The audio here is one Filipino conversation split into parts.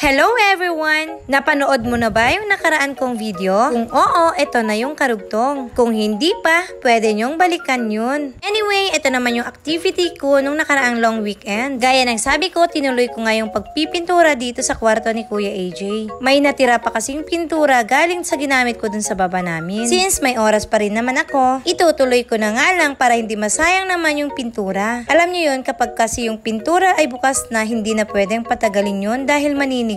Hello everyone! Napanood mo na ba yung nakaraan kong video? Kung oo, ito na yung karugtong. Kung hindi pa, pwede nyong balikan yun. Anyway, ito naman yung activity ko nung nakaraang long weekend. Gaya ng sabi ko, tinuloy ko nga yung pagpipintura dito sa kwarto ni Kuya AJ. May natira pa kasing pintura galing sa ginamit ko dun sa baba namin. Since may oras pa rin naman ako, itutuloy ko na nga lang para hindi masayang naman yung pintura. Alam nyo yun, kapag kasi yung pintura ay bukas na, hindi na pwedeng patagalin yun dahil maninigas.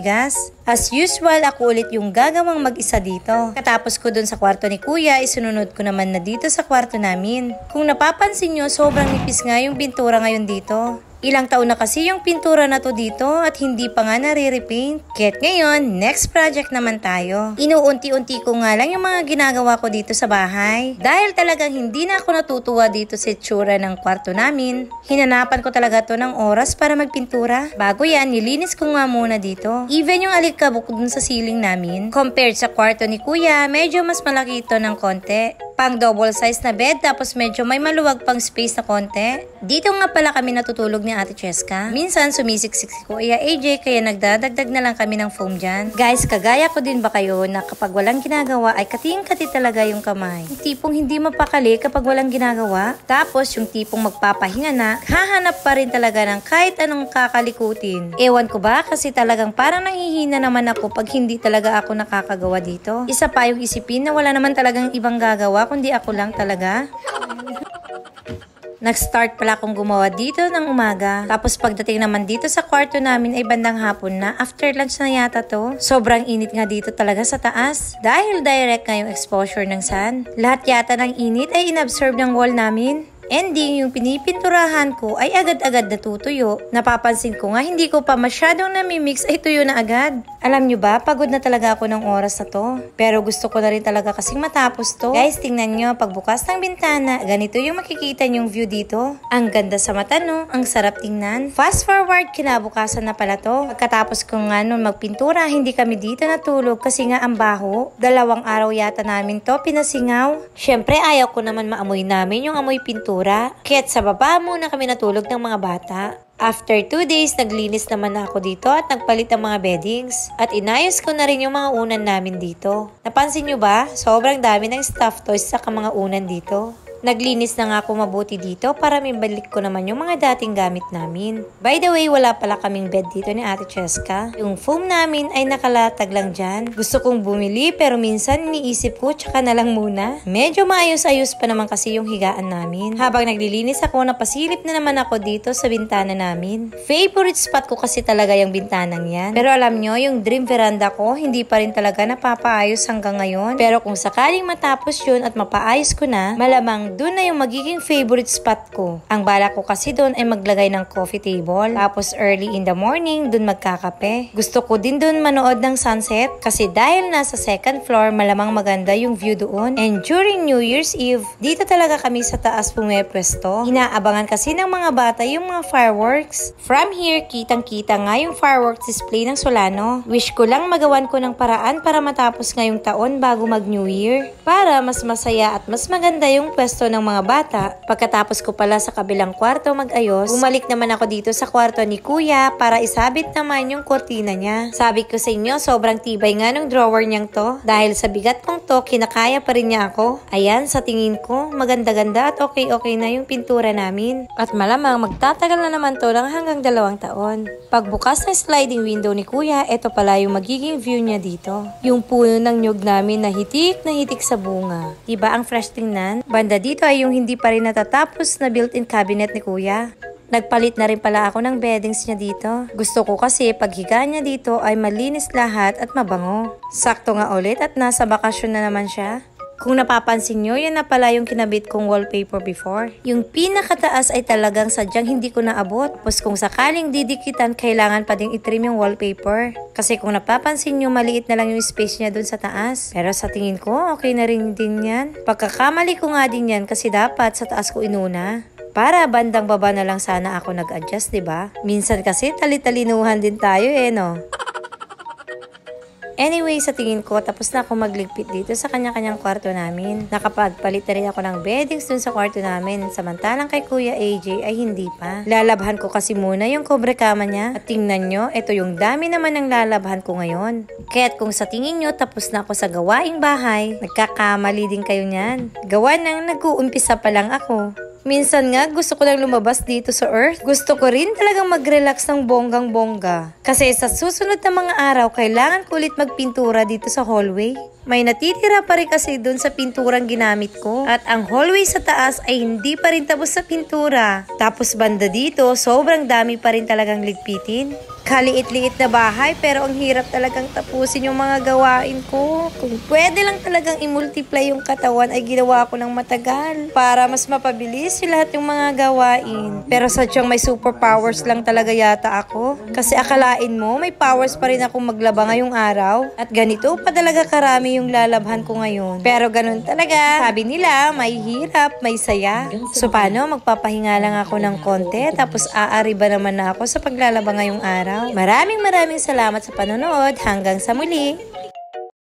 As usual, ako ulit yung gagawang mag-isa dito. Katapos ko dun sa kwarto ni Kuya, isununod ko naman na dito sa kwarto namin. Kung napapansin nyo, sobrang nipis nga yung pintura ngayon dito. Ilang taon na kasi yung pintura na to dito at hindi pa nga nare-repaint. Kaya't ngayon, next project naman tayo. Inuunti-unti ko nga lang yung mga ginagawa ko dito sa bahay. Dahil talagang hindi na ako natutuwa dito sa itsura ng kwarto namin, hinanapan ko talaga to ng oras para magpintura. Bago yan, nilinis ko nga muna dito. Even yung alikabok dun sa ceiling namin, compared sa kwarto ni Kuya, medyo mas malaki ito ng konti. Pang double size na bed, tapos medyo may maluwag pang space na konti. Dito nga pala kami natutulog ni Ate Cheska. Minsan sumisiksik si Kuya AJ, kaya nagdadagdag na lang kami ng foam dyan. Guys, kagaya ko din ba kayo na kapag walang ginagawa ay kating-kati talaga yung kamay? Yung tipong hindi mapakali kapag walang ginagawa. Tapos yung tipong magpapahinga na, hahanap pa rin talaga ng kahit anong kakalikutin. Ewan ko ba, kasi talagang parang nanghihina naman ako pag hindi talaga ako nakakagawa dito. Isa pa yung isipin na wala naman talagang ibang gagawa kundi ako lang talaga. Nag-start pala akong gumawa dito ng umaga. Tapos pagdating naman dito sa kwarto namin ay bandang hapon na. After lunch na yata to. Sobrang init nga dito talaga sa taas. Dahil direct nga yung exposure ng sun. Lahat yata ng init ay inabsorb ng wall namin. Ending, yung pinipinturahan ko ay agad-agad natutuyo. Napapansin ko nga hindi ko pa masyadong namimix ay tuyo na agad. Alam nyo ba, pagod na talaga ako ng oras na to. Pero gusto ko na rin talaga kasing matapos to. Guys, tingnan nyo, pagbukas ng bintana, ganito yung makikita nyong view dito. Ang ganda sa mata, no? Ang sarap tingnan. Fast forward, kinabukasan na pala to. Pagkatapos ko nga nun magpintura, hindi kami dito natulog kasi nga ang baho. 2 araw yata namin to pinasingaw. Syempre, ayaw ko naman maamoy namin yung amoy pintura. Kaya't sa baba muna kami natulog ng mga bata. After 2 days, naglinis naman ako dito at nagpalit ng mga beddings. At inayos ko na rin yung mga unan namin dito. Napansin nyo ba? Sobrang dami ng stuffed toys sa mga unan dito. Naglinis na nga ako mabuti dito para mibalik ko naman yung mga dating gamit namin. By the way, wala pala kaming bed dito ni Ate Cheska. Yung foam namin ay nakalatag lang dyan. Gusto kong bumili pero minsan iniisip ko tsaka na lang muna. Medyo maayos-ayos pa naman kasi yung higaan namin. Habang naglilinis ako, napasilip na naman ako dito sa bintana namin. Favorite spot ko kasi talaga yung bintanang yan. Pero alam nyo, yung dream veranda ko, hindi pa rin talaga napapaayos hanggang ngayon. Pero kung sakaling matapos yun at mapaayos ko na, malamang doon na yung magiging favorite spot ko. Ang bala ko kasi doon ay maglagay ng coffee table. Tapos early in the morning, doon magkakape. Gusto ko din doon manood ng sunset kasi dahil nasa second floor, malamang maganda yung view doon. And during New Year's Eve, dito talaga kami sa taas pumepwesto. Inaabangan kasi ng mga bata yung mga fireworks. From here, kitang-kita nga yung fireworks display ng Solano. Wish ko lang magawan ko ng paraan para matapos ngayong taon bago mag New Year. Para mas masaya at mas maganda yung pwesto ng mga bata. Pagkatapos ko pala sa kabilang kwarto mag-ayos, bumalik naman ako dito sa kwarto ni Kuya para isabit naman yung kortina niya. Sabi ko sa inyo, sobrang tibay nga ng drawer niyang to. Dahil sa bigat kong to, kinakaya pa rin niya ako. Ayan, sa tingin ko, maganda-ganda at okay-okay na yung pintura namin. At malamang magtatagal na naman to ng hanggang 2 taon. Pagbukas ng sliding window ni Kuya, ito pala yung magiging view niya dito. Yung puno ng nyug namin na hitik sa bunga. Diba ang fresh tingnan? Banda dito ay yung hindi pa rin natatapos na built-in cabinet ni Kuya. Nagpalit na rin pala ako ng beddings niya dito. Gusto ko kasi paghiga niya dito ay malinis lahat at mabango. Sakto nga ulit at nasa bakasyon na naman siya. Kung napapansin nyo, yan na pala yung kinabit kong wallpaper before. Yung pinakataas ay talagang sadyang hindi ko naabot. Tapos kung sakaling didikitan, kailangan pa ding itrim yung wallpaper. Kasi kung napapansin nyo, maliit na lang yung space niya dun sa taas. Pero sa tingin ko, okay na rin din yan. Pagkakamali ko nga din yan kasi dapat sa taas ko inuna. Para bandang baba na lang sana ako nag-adjust, diba? Minsan kasi talitalinuhan din tayo no? Anyway, sa tingin ko, tapos na ako magligpit dito sa kanya-kanyang kwarto namin. Nakapagpalit na rin ako ng beddings dun sa kwarto namin. Samantalang kay Kuya AJ ay hindi pa. Lalabhan ko kasi muna yung cobre kama niya. At tingnan nyo, ito yung dami naman ng lalabhan ko ngayon. Kaya't kung sa tingin nyo, tapos na ako sa gawaing bahay, nagkakamali din kayo niyan. Gawa nang nag-uumpisa pa lang ako. Minsan nga, gusto ko lang lumabas dito sa Earth. Gusto ko rin talagang mag-relax ng bonggang-bongga. Kasi sa susunod na mga araw, kailangan ko ulit magpintura dito sa hallway. May natitira pa rin kasi dun sa pinturang ginamit ko. At ang hallway sa taas ay hindi pa rin tapos sa pintura. Tapos banda dito, sobrang dami pa rin talagang ligpitin. Kaliit-liit na bahay pero ang hirap talagang tapusin yung mga gawain ko. Kung pwede lang talagang i-multiply yung katawan ay ginawa ko ng matagal para mas mapabilis yung lahat yung mga gawain. Pero sadyang may superpowers lang talaga yata ako. Kasi akalain mo may powers pa rin akong maglaba ngayong araw. At ganito pa talaga karami yung lalabhan ko ngayon. Pero ganun talaga. Sabi nila may hirap, may saya. So paano? Magpapahinga lang ako ng konti tapos aariba naman na ako sa paglalaba ngayong araw. Maraming salamat sa panonood. Hanggang sa muli.